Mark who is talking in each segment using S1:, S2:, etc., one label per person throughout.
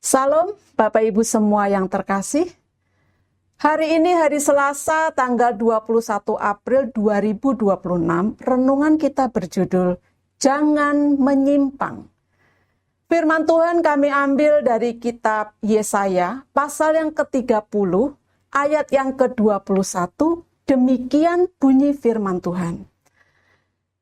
S1: Salam Bapak Ibu semua yang terkasih. Hari ini hari Selasa tanggal 21 April 2026, renungan kita berjudul Jangan Menyimpang. Firman Tuhan kami ambil dari kitab Yesaya pasal yang ke-30 ayat yang ke-21. Demikian bunyi firman Tuhan.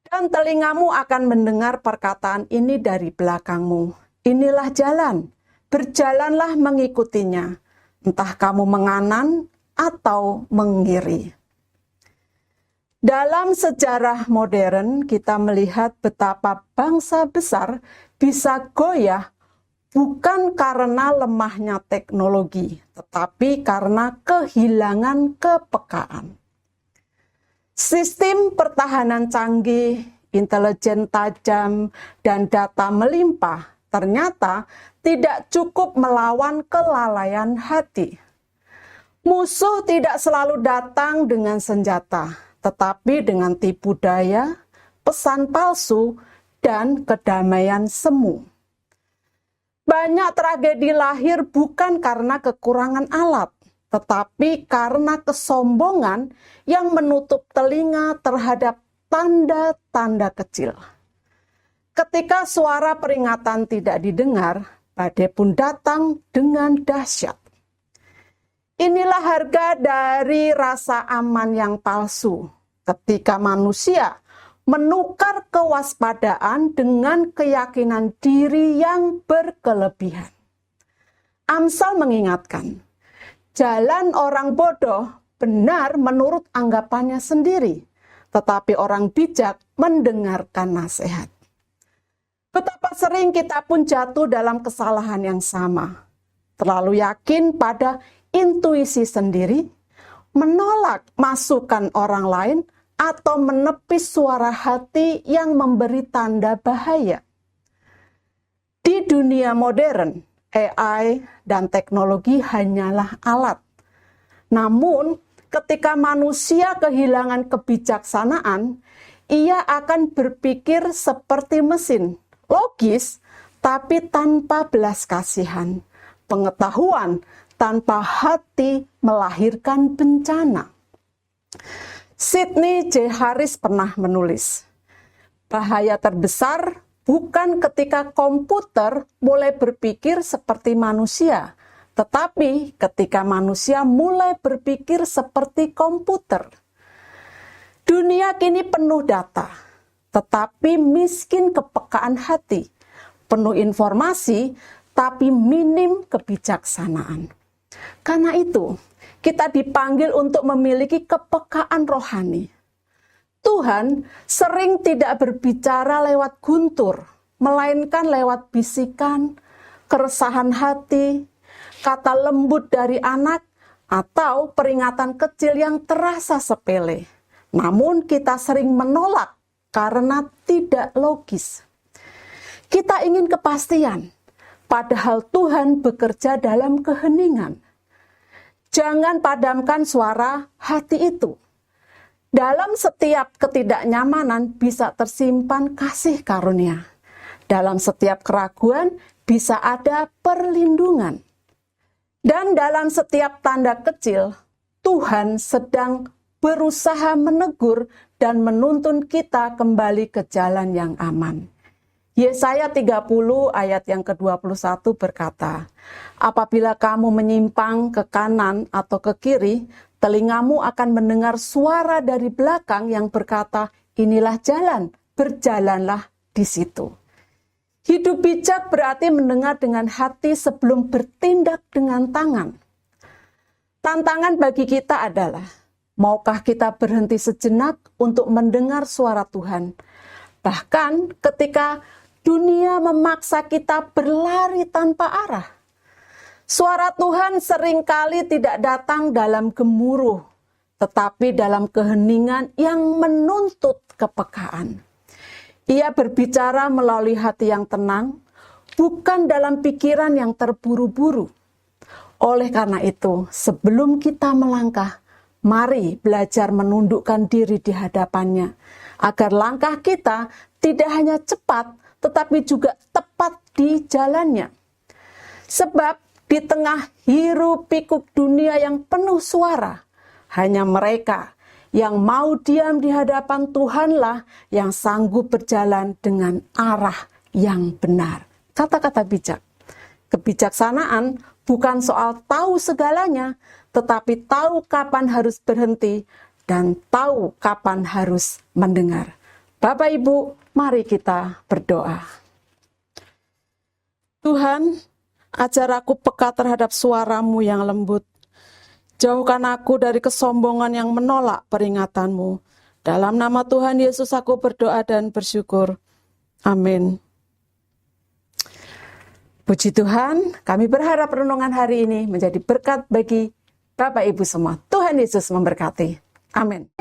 S1: Dan telingamu akan mendengar perkataan ini dari belakangmu. Inilah jalan, berjalanlah mengikutinya, entah kamu menganan atau mengiri. Dalam sejarah modern, kita melihat betapa bangsa besar bisa goyah bukan karena lemahnya teknologi, tetapi karena kehilangan kepekaan. Sistem pertahanan canggih, intelijen tajam, dan data melimpah ternyata tidak cukup melawan kelalaian hati. Musuh tidak selalu datang dengan senjata, tetapi dengan tipu daya, pesan palsu, dan kedamaian semu. Banyak tragedi lahir bukan karena kekurangan alat, tetapi karena kesombongan yang menutup telinga terhadap tanda-tanda kecil. Ketika suara peringatan tidak didengar, badai pun datang dengan dahsyat. Inilah harga dari rasa aman yang palsu, ketika manusia menukar kewaspadaan dengan keyakinan diri yang berkelebihan. Amsal mengingatkan, jalan orang bodoh benar menurut anggapannya sendiri, tetapi orang bijak mendengarkan nasihat. Betapa sering kita pun jatuh dalam kesalahan yang sama. Terlalu yakin pada intuisi sendiri, menolak masukan orang lain, atau menepis suara hati yang memberi tanda bahaya. Di dunia modern, AI dan teknologi hanyalah alat. Namun, ketika manusia kehilangan kebijaksanaan, ia akan berpikir seperti mesin, logis tapi tanpa belas kasihan, pengetahuan tanpa hati melahirkan bencana. Sidney J. Harris pernah menulis, bahaya terbesar bukan ketika komputer mulai berpikir seperti manusia, tetapi ketika manusia mulai berpikir seperti komputer. Dunia kini penuh data, tetapi miskin kepekaan hati, penuh informasi, tapi minim kebijaksanaan. Karena itu, kita dipanggil untuk memiliki kepekaan rohani. Tuhan sering tidak berbicara lewat guntur, melainkan lewat bisikan, keresahan hati, kata lembut dari anak, atau peringatan kecil yang terasa sepele. Namun kita sering menolak karena tidak logis. Kita ingin kepastian, padahal Tuhan bekerja dalam keheningan. Jangan padamkan suara hati itu. Dalam setiap ketidaknyamanan bisa tersimpan kasih karunia. Dalam setiap keraguan bisa ada perlindungan. Dan dalam setiap tanda kecil, Tuhan sedang berusaha menegur dan menuntun kita kembali ke jalan yang aman. Yesaya 30 ayat yang ke-21 berkata, apabila kamu menyimpang ke kanan atau ke kiri, telingamu akan mendengar suara dari belakang yang berkata, inilah jalan, berjalanlah di situ. Hidup bijak berarti mendengar dengan hati sebelum bertindak dengan tangan. Tantangan bagi kita adalah, maukah kita berhenti sejenak untuk mendengar suara Tuhan? Bahkan ketika dunia memaksa kita berlari tanpa arah. Suara Tuhan seringkali tidak datang dalam gemuruh, tetapi dalam keheningan yang menuntut kepekaan. Ia berbicara melalui hati yang tenang, bukan dalam pikiran yang terburu-buru. Oleh karena itu, sebelum kita melangkah, mari belajar menundukkan diri di hadapannya, agar langkah kita tidak hanya cepat, tetapi juga tepat di jalannya. Sebab di tengah hiruk pikuk dunia yang penuh suara, hanya mereka yang mau diam di hadapan Tuhanlah yang sanggup berjalan dengan arah yang benar. Kata-kata bijak. Kebijaksanaan bukan soal tahu segalanya, tetapi tahu kapan harus berhenti dan tahu kapan harus mendengar. Bapak Ibu, mari kita berdoa. Tuhan, ajar aku peka terhadap suara-Mu yang lembut. Jauhkan aku dari kesombongan yang menolak peringatan-Mu. Dalam nama Tuhan Yesus aku berdoa dan bersyukur. Amin. Puji Tuhan, kami berharap renungan hari ini menjadi berkat bagi Bapak Ibu semua. Tuhan Yesus memberkati. Amin.